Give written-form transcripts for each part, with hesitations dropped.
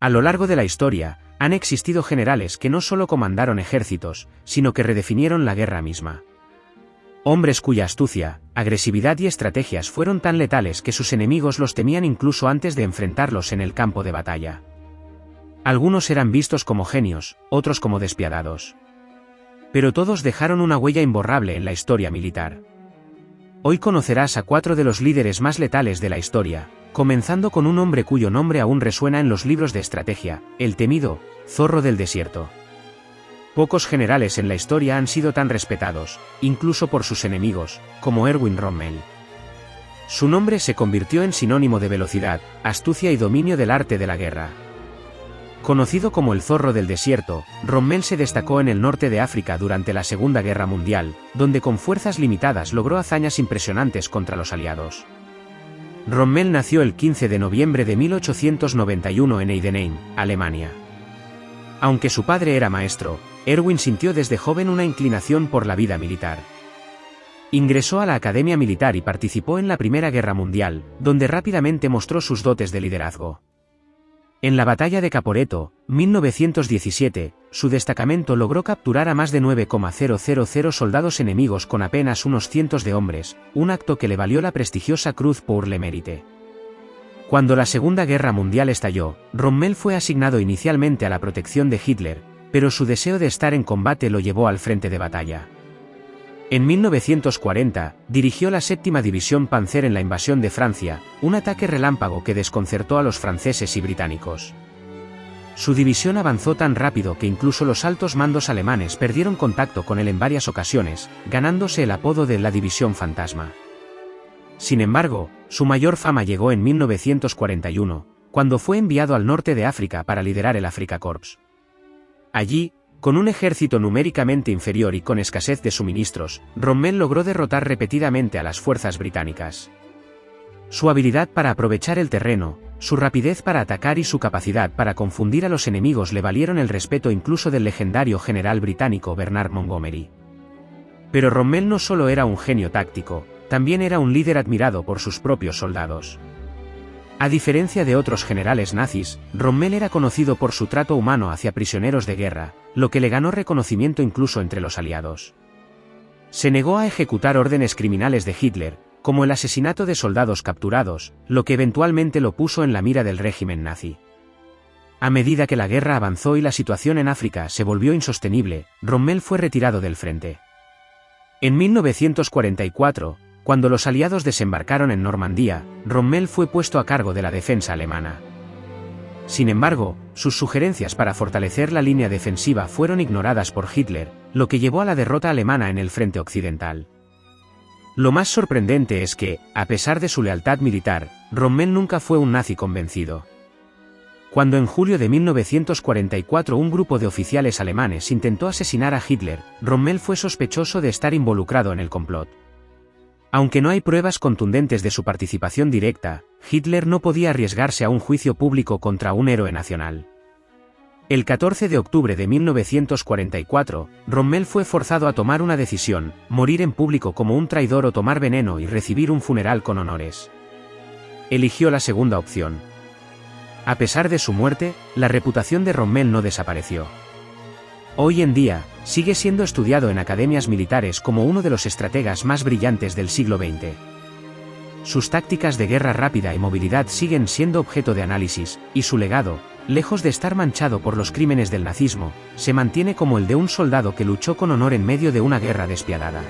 A lo largo de la historia, han existido generales que no solo comandaron ejércitos, sino que redefinieron la guerra misma. Hombres cuya astucia, agresividad y estrategias fueron tan letales que sus enemigos los temían incluso antes de enfrentarlos en el campo de batalla. Algunos eran vistos como genios, otros como despiadados. Pero todos dejaron una huella imborrable en la historia militar. Hoy conocerás a 4 de los líderes más letales de la historia, comenzando con un hombre cuyo nombre aún resuena en los libros de estrategia, el temido Zorro del Desierto. Pocos generales en la historia han sido tan respetados, incluso por sus enemigos, como Erwin Rommel. Su nombre se convirtió en sinónimo de velocidad, astucia y dominio del arte de la guerra. Conocido como el Zorro del Desierto, Rommel se destacó en el norte de África durante la Segunda Guerra Mundial, donde con fuerzas limitadas logró hazañas impresionantes contra los aliados. Rommel nació el 15 de noviembre de 1891 en Heidenheim, Alemania. Aunque su padre era maestro, Erwin sintió desde joven una inclinación por la vida militar. Ingresó a la Academia Militar y participó en la Primera Guerra Mundial, donde rápidamente mostró sus dotes de liderazgo. En la batalla de Caporetto, 1917, su destacamento logró capturar a más de 9,000 soldados enemigos con apenas unos cientos de hombres, un acto que le valió la prestigiosa Cruz pour le Mérite. Cuando la Segunda Guerra Mundial estalló, Rommel fue asignado inicialmente a la protección de Hitler, pero su deseo de estar en combate lo llevó al frente de batalla. En 1940, dirigió la 7ª División Panzer en la invasión de Francia, un ataque relámpago que desconcertó a los franceses y británicos. Su división avanzó tan rápido que incluso los altos mandos alemanes perdieron contacto con él en varias ocasiones, ganándose el apodo de la División Fantasma. Sin embargo, su mayor fama llegó en 1941, cuando fue enviado al norte de África para liderar el Afrika Korps. Allí, con un ejército numéricamente inferior y con escasez de suministros, Rommel logró derrotar repetidamente a las fuerzas británicas. Su habilidad para aprovechar el terreno, su rapidez para atacar y su capacidad para confundir a los enemigos le valieron el respeto incluso del legendario general británico Bernard Montgomery. Pero Rommel no solo era un genio táctico, también era un líder admirado por sus propios soldados. A diferencia de otros generales nazis, Rommel era conocido por su trato humano hacia prisioneros de guerra, lo que le ganó reconocimiento incluso entre los aliados. Se negó a ejecutar órdenes criminales de Hitler, como el asesinato de soldados capturados, lo que eventualmente lo puso en la mira del régimen nazi. A medida que la guerra avanzó y la situación en África se volvió insostenible, Rommel fue retirado del frente. En 1944, cuando los aliados desembarcaron en Normandía, Rommel fue puesto a cargo de la defensa alemana. Sin embargo, sus sugerencias para fortalecer la línea defensiva fueron ignoradas por Hitler, lo que llevó a la derrota alemana en el frente occidental. Lo más sorprendente es que, a pesar de su lealtad militar, Rommel nunca fue un nazi convencido. Cuando en julio de 1944 un grupo de oficiales alemanes intentó asesinar a Hitler, Rommel fue sospechoso de estar involucrado en el complot. Aunque no hay pruebas contundentes de su participación directa, Hitler no podía arriesgarse a un juicio público contra un héroe nacional. El 14 de octubre de 1944, Rommel fue forzado a tomar una decisión: morir en público como un traidor o tomar veneno y recibir un funeral con honores. Eligió la segunda opción. A pesar de su muerte, la reputación de Rommel no desapareció. Hoy en día, sigue siendo estudiado en academias militares como uno de los estrategas más brillantes del siglo XX. Sus tácticas de guerra rápida y movilidad siguen siendo objeto de análisis, y su legado, lejos de estar manchado por los crímenes del nazismo, se mantiene como el de un soldado que luchó con honor en medio de una guerra despiadada.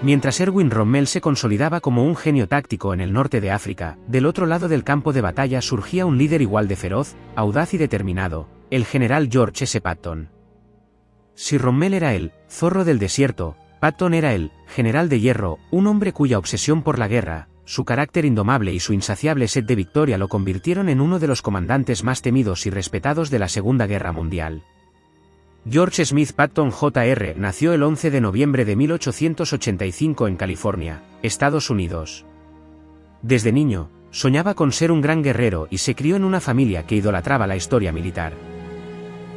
Mientras Erwin Rommel se consolidaba como un genio táctico en el norte de África, del otro lado del campo de batalla surgía un líder igual de feroz, audaz y determinado, el general George S. Patton. Si Rommel era el Zorro del Desierto, Patton era el General de Hierro, un hombre cuya obsesión por la guerra, su carácter indomable y su insaciable sed de victoria lo convirtieron en uno de los comandantes más temidos y respetados de la Segunda Guerra Mundial. George Smith Patton Jr. nació el 11 de noviembre de 1885 en California, Estados Unidos. Desde niño, soñaba con ser un gran guerrero y se crió en una familia que idolatraba la historia militar.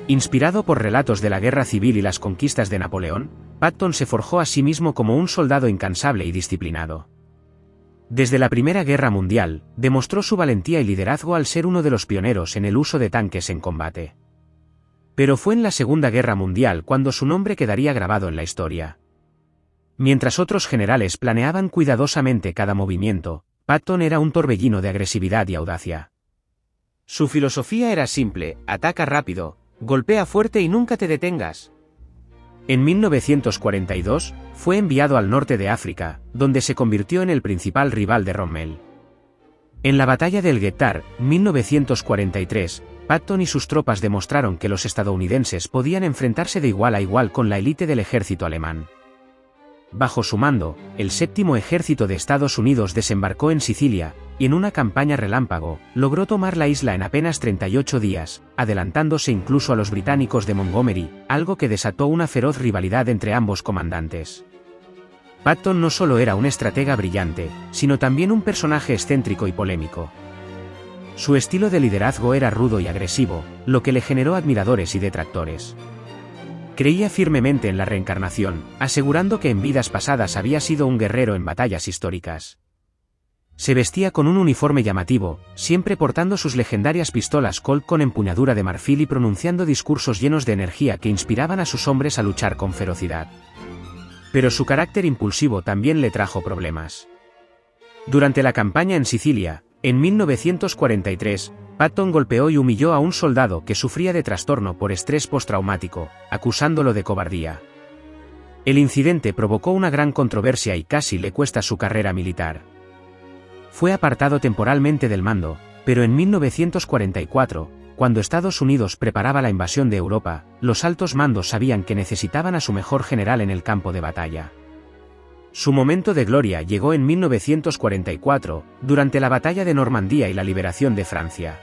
Inspirado por relatos de la guerra civil y las conquistas de Napoleón, Patton se forjó a sí mismo como un soldado incansable y disciplinado. Desde la Primera Guerra Mundial, demostró su valentía y liderazgo al ser uno de los pioneros en el uso de tanques en combate. Pero fue en la Segunda Guerra Mundial cuando su nombre quedaría grabado en la historia. Mientras otros generales planeaban cuidadosamente cada movimiento, Patton era un torbellino de agresividad y audacia. Su filosofía era simple: ataca rápido, golpea fuerte y nunca te detengas. En 1942, fue enviado al norte de África, donde se convirtió en el principal rival de Rommel. En la batalla del Guettar, 1943, Patton y sus tropas demostraron que los estadounidenses podían enfrentarse de igual a igual con la élite del ejército alemán. Bajo su mando, el Séptimo Ejército de Estados Unidos desembarcó en Sicilia, y en una campaña relámpago, logró tomar la isla en apenas 38 días, adelantándose incluso a los británicos de Montgomery, algo que desató una feroz rivalidad entre ambos comandantes. Patton no solo era un estratega brillante, sino también un personaje excéntrico y polémico. Su estilo de liderazgo era rudo y agresivo, lo que le generó admiradores y detractores. Creía firmemente en la reencarnación, asegurando que en vidas pasadas había sido un guerrero en batallas históricas. Se vestía con un uniforme llamativo, siempre portando sus legendarias pistolas Colt con empuñadura de marfil y pronunciando discursos llenos de energía que inspiraban a sus hombres a luchar con ferocidad. Pero su carácter impulsivo también le trajo problemas. Durante la campaña en Sicilia, en 1943, Patton golpeó y humilló a un soldado que sufría de trastorno por estrés postraumático, acusándolo de cobardía. El incidente provocó una gran controversia y casi le cuesta su carrera militar. Fue apartado temporalmente del mando, pero en 1944, cuando Estados Unidos preparaba la invasión de Europa, los altos mandos sabían que necesitaban a su mejor general en el campo de batalla. Su momento de gloria llegó en 1944, durante la batalla de Normandía y la liberación de Francia.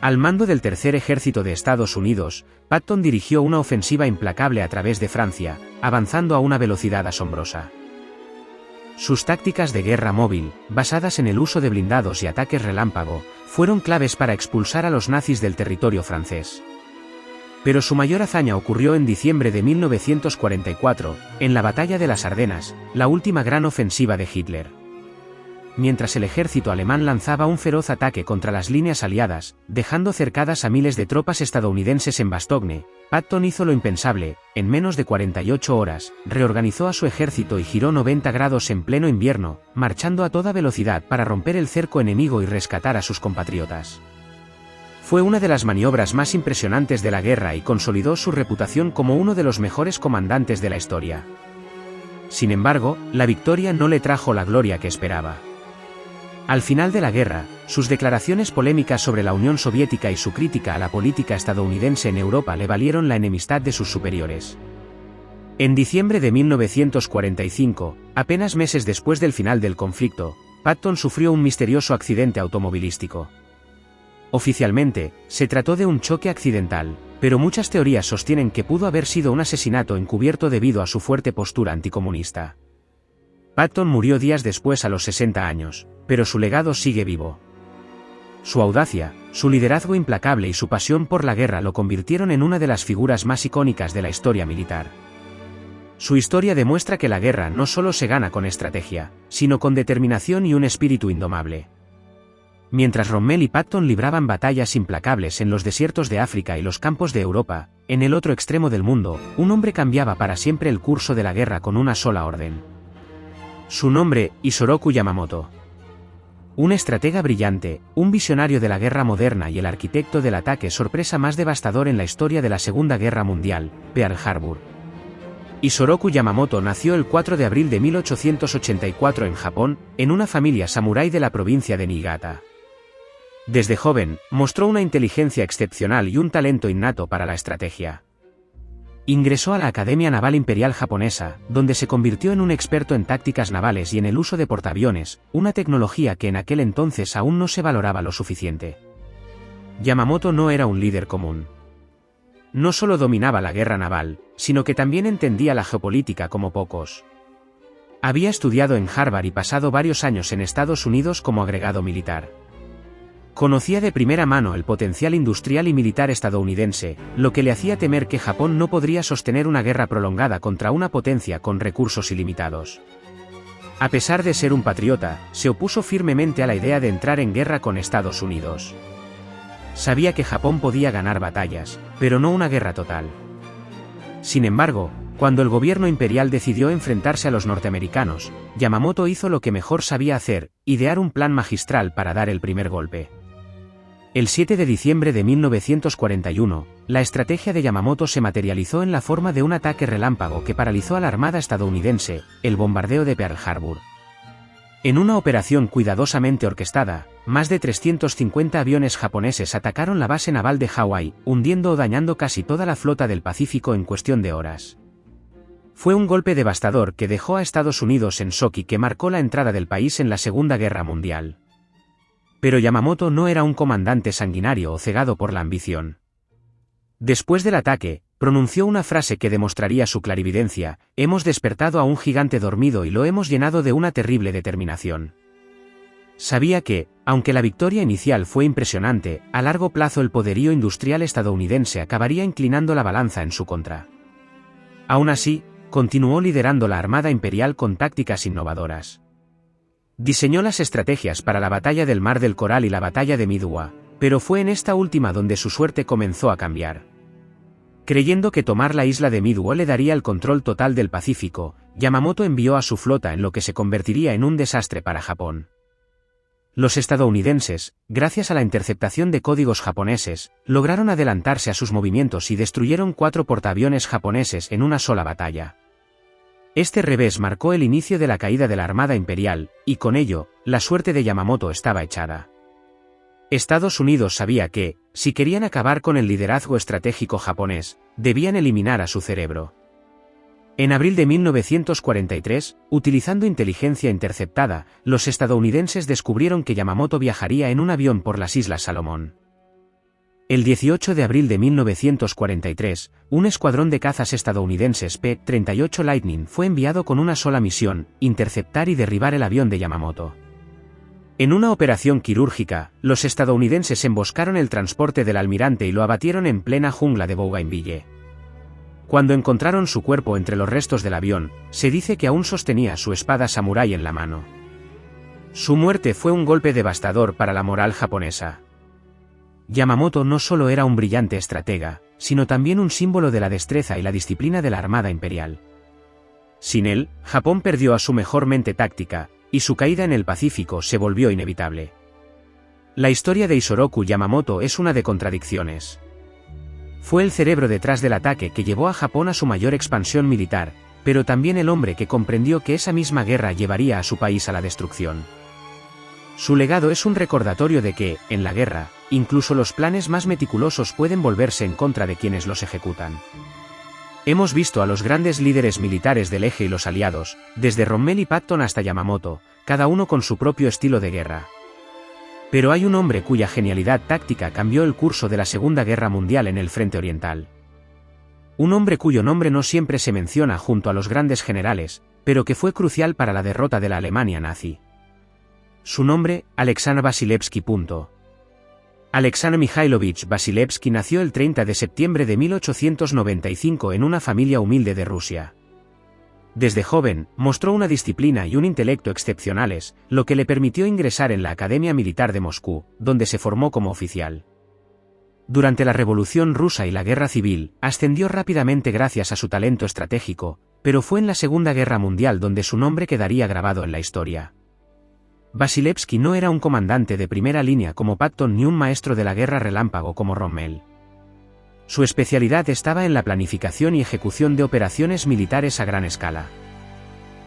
Al mando del Tercer Ejército de Estados Unidos, Patton dirigió una ofensiva implacable a través de Francia, avanzando a una velocidad asombrosa. Sus tácticas de guerra móvil, basadas en el uso de blindados y ataques relámpago, fueron claves para expulsar a los nazis del territorio francés. Pero su mayor hazaña ocurrió en diciembre de 1944, en la Batalla de las Ardenas, la última gran ofensiva de Hitler. Mientras el ejército alemán lanzaba un feroz ataque contra las líneas aliadas, dejando cercadas a miles de tropas estadounidenses en Bastogne, Patton hizo lo impensable: en menos de 48 horas, reorganizó a su ejército y giró 90 grados en pleno invierno, marchando a toda velocidad para romper el cerco enemigo y rescatar a sus compatriotas. Fue una de las maniobras más impresionantes de la guerra y consolidó su reputación como uno de los mejores comandantes de la historia. Sin embargo, la victoria no le trajo la gloria que esperaba. Al final de la guerra, sus declaraciones polémicas sobre la Unión Soviética y su crítica a la política estadounidense en Europa le valieron la enemistad de sus superiores. En diciembre de 1945, apenas meses después del final del conflicto, Patton sufrió un misterioso accidente automovilístico. Oficialmente, se trató de un choque accidental, pero muchas teorías sostienen que pudo haber sido un asesinato encubierto debido a su fuerte postura anticomunista. Patton murió días después a los 60 años, pero su legado sigue vivo. Su audacia, su liderazgo implacable y su pasión por la guerra lo convirtieron en una de las figuras más icónicas de la historia militar. Su historia demuestra que la guerra no solo se gana con estrategia, sino con determinación y un espíritu indomable. Mientras Rommel y Patton libraban batallas implacables en los desiertos de África y los campos de Europa, en el otro extremo del mundo, un hombre cambiaba para siempre el curso de la guerra con una sola orden. Su nombre, Isoroku Yamamoto. Un estratega brillante, un visionario de la guerra moderna y el arquitecto del ataque sorpresa más devastador en la historia de la Segunda Guerra Mundial, Pearl Harbor. Isoroku Yamamoto nació el 4 de abril de 1884 en Japón, en una familia samurái de la provincia de Niigata. Desde joven, mostró una inteligencia excepcional y un talento innato para la estrategia. Ingresó a la Academia Naval Imperial Japonesa, donde se convirtió en un experto en tácticas navales y en el uso de portaaviones, una tecnología que en aquel entonces aún no se valoraba lo suficiente. Yamamoto no era un líder común. No solo dominaba la guerra naval, sino que también entendía la geopolítica como pocos. Había estudiado en Harvard y pasado varios años en Estados Unidos como agregado militar. Conocía de primera mano el potencial industrial y militar estadounidense, lo que le hacía temer que Japón no podría sostener una guerra prolongada contra una potencia con recursos ilimitados. A pesar de ser un patriota, se opuso firmemente a la idea de entrar en guerra con Estados Unidos. Sabía que Japón podía ganar batallas, pero no una guerra total. Sin embargo, cuando el gobierno imperial decidió enfrentarse a los norteamericanos, Yamamoto hizo lo que mejor sabía hacer: idear un plan magistral para dar el primer golpe. El 7 de diciembre de 1941, la estrategia de Yamamoto se materializó en la forma de un ataque relámpago que paralizó a la Armada estadounidense, el bombardeo de Pearl Harbor. En una operación cuidadosamente orquestada, más de 350 aviones japoneses atacaron la base naval de Hawái, hundiendo o dañando casi toda la flota del Pacífico en cuestión de horas. Fue un golpe devastador que dejó a Estados Unidos en shock y que marcó la entrada del país en la Segunda Guerra Mundial. Pero Yamamoto no era un comandante sanguinario o cegado por la ambición. Después del ataque, pronunció una frase que demostraría su clarividencia: hemos despertado a un gigante dormido y lo hemos llenado de una terrible determinación. Sabía que, aunque la victoria inicial fue impresionante, a largo plazo el poderío industrial estadounidense acabaría inclinando la balanza en su contra. Aún así, continuó liderando la Armada Imperial con tácticas innovadoras. Diseñó las estrategias para la Batalla del Mar del Coral y la Batalla de Midway, pero fue en esta última donde su suerte comenzó a cambiar. Creyendo que tomar la isla de Midway le daría el control total del Pacífico, Yamamoto envió a su flota en lo que se convertiría en un desastre para Japón. Los estadounidenses, gracias a la interceptación de códigos japoneses, lograron adelantarse a sus movimientos y destruyeron 4 portaaviones japoneses en una sola batalla. Este revés marcó el inicio de la caída de la Armada Imperial, y con ello, la suerte de Yamamoto estaba echada. Estados Unidos sabía que, si querían acabar con el liderazgo estratégico japonés, debían eliminar a su cerebro. En abril de 1943, utilizando inteligencia interceptada, los estadounidenses descubrieron que Yamamoto viajaría en un avión por las Islas Salomón. El 18 de abril de 1943, un escuadrón de cazas estadounidenses P-38 Lightning fue enviado con una sola misión: interceptar y derribar el avión de Yamamoto. En una operación quirúrgica, los estadounidenses emboscaron el transporte del almirante y lo abatieron en plena jungla de Bougainville. Cuando encontraron su cuerpo entre los restos del avión, se dice que aún sostenía su espada samurái en la mano. Su muerte fue un golpe devastador para la moral japonesa. Yamamoto no solo era un brillante estratega, sino también un símbolo de la destreza y la disciplina de la Armada Imperial. Sin él, Japón perdió a su mejor mente táctica, y su caída en el Pacífico se volvió inevitable. La historia de Isoroku Yamamoto es una de contradicciones. Fue el cerebro detrás del ataque que llevó a Japón a su mayor expansión militar, pero también el hombre que comprendió que esa misma guerra llevaría a su país a la destrucción. Su legado es un recordatorio de que, en la guerra, incluso los planes más meticulosos pueden volverse en contra de quienes los ejecutan. Hemos visto a los grandes líderes militares del Eje y los aliados, desde Rommel y Patton hasta Yamamoto, cada uno con su propio estilo de guerra. Pero hay un hombre cuya genialidad táctica cambió el curso de la Segunda Guerra Mundial en el frente oriental. Un hombre cuyo nombre no siempre se menciona junto a los grandes generales, pero que fue crucial para la derrota de la Alemania nazi. Su nombre, Alexander Vasilevsky. Alexander Mikhailovich Vasilevsky nació el 30 de septiembre de 1895 en una familia humilde de Rusia. Desde joven, mostró una disciplina y un intelecto excepcionales, lo que le permitió ingresar en la Academia Militar de Moscú, donde se formó como oficial. Durante la Revolución Rusa y la Guerra Civil, ascendió rápidamente gracias a su talento estratégico, pero fue en la Segunda Guerra Mundial donde su nombre quedaría grabado en la historia. Vasilevsky no era un comandante de primera línea como Patton ni un maestro de la guerra relámpago como Rommel. Su especialidad estaba en la planificación y ejecución de operaciones militares a gran escala.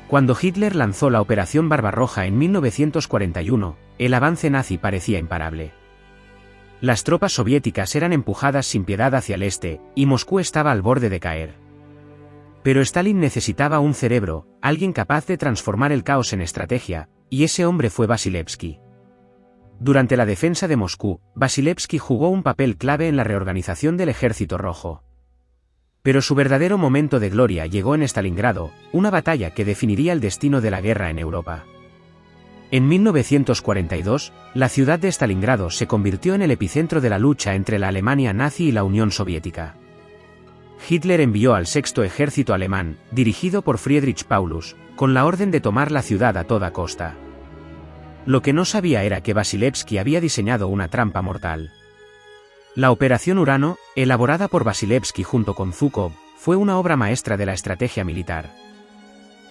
Cuando Hitler lanzó la Operación Barbarroja en 1941, el avance nazi parecía imparable. Las tropas soviéticas eran empujadas sin piedad hacia el este, y Moscú estaba al borde de caer. Pero Stalin necesitaba un cerebro, alguien capaz de transformar el caos en estrategia, y ese hombre fue Vasilevsky. Durante la defensa de Moscú, Vasilevsky jugó un papel clave en la reorganización del Ejército Rojo. Pero su verdadero momento de gloria llegó en Stalingrado, una batalla que definiría el destino de la guerra en Europa. En 1942, la ciudad de Stalingrado se convirtió en el epicentro de la lucha entre la Alemania nazi y la Unión Soviética. Hitler envió al sexto ejército alemán, dirigido por Friedrich Paulus, con la orden de tomar la ciudad a toda costa. Lo que no sabía era que Vasilevsky había diseñado una trampa mortal. La Operación Urano, elaborada por Vasilevsky junto con Zhukov, fue una obra maestra de la estrategia militar.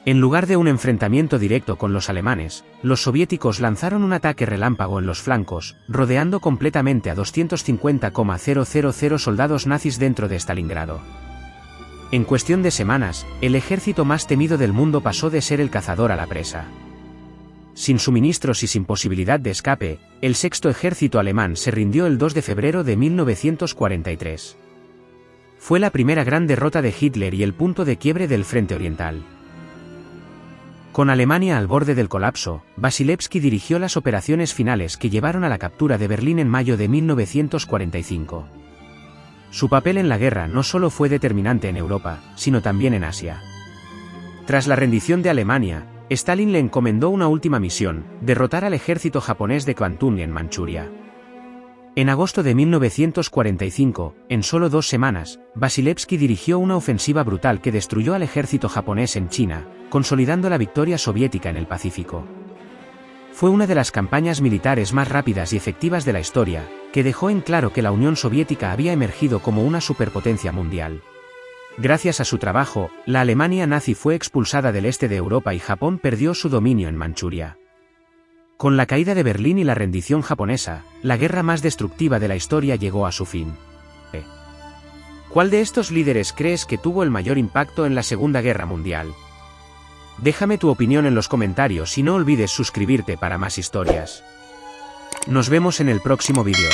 En lugar de un enfrentamiento directo con los alemanes, los soviéticos lanzaron un ataque relámpago en los flancos, rodeando completamente a 250,000 soldados nazis dentro de Stalingrado. En cuestión de semanas, el ejército más temido del mundo pasó de ser el cazador a la presa. Sin suministros y sin posibilidad de escape, el sexto ejército alemán se rindió el 2 de febrero de 1943. Fue la primera gran derrota de Hitler y el punto de quiebre del frente oriental. Con Alemania al borde del colapso, Vasilevsky dirigió las operaciones finales que llevaron a la captura de Berlín en mayo de 1945. Su papel en la guerra no solo fue determinante en Europa, sino también en Asia. Tras la rendición de Alemania, Stalin le encomendó una última misión: derrotar al ejército japonés de Kwantung en Manchuria. En agosto de 1945, en solo 2 semanas, Vasilevsky dirigió una ofensiva brutal que destruyó al ejército japonés en China, consolidando la victoria soviética en el Pacífico. Fue una de las campañas militares más rápidas y efectivas de la historia, que dejó en claro que la Unión Soviética había emergido como una superpotencia mundial. Gracias a su trabajo, la Alemania nazi fue expulsada del este de Europa y Japón perdió su dominio en Manchuria. Con la caída de Berlín y la rendición japonesa, la guerra más destructiva de la historia llegó a su fin. ¿Cuál de estos líderes crees que tuvo el mayor impacto en la Segunda Guerra Mundial? Déjame tu opinión en los comentarios y no olvides suscribirte para más historias. Nos vemos en el próximo vídeo.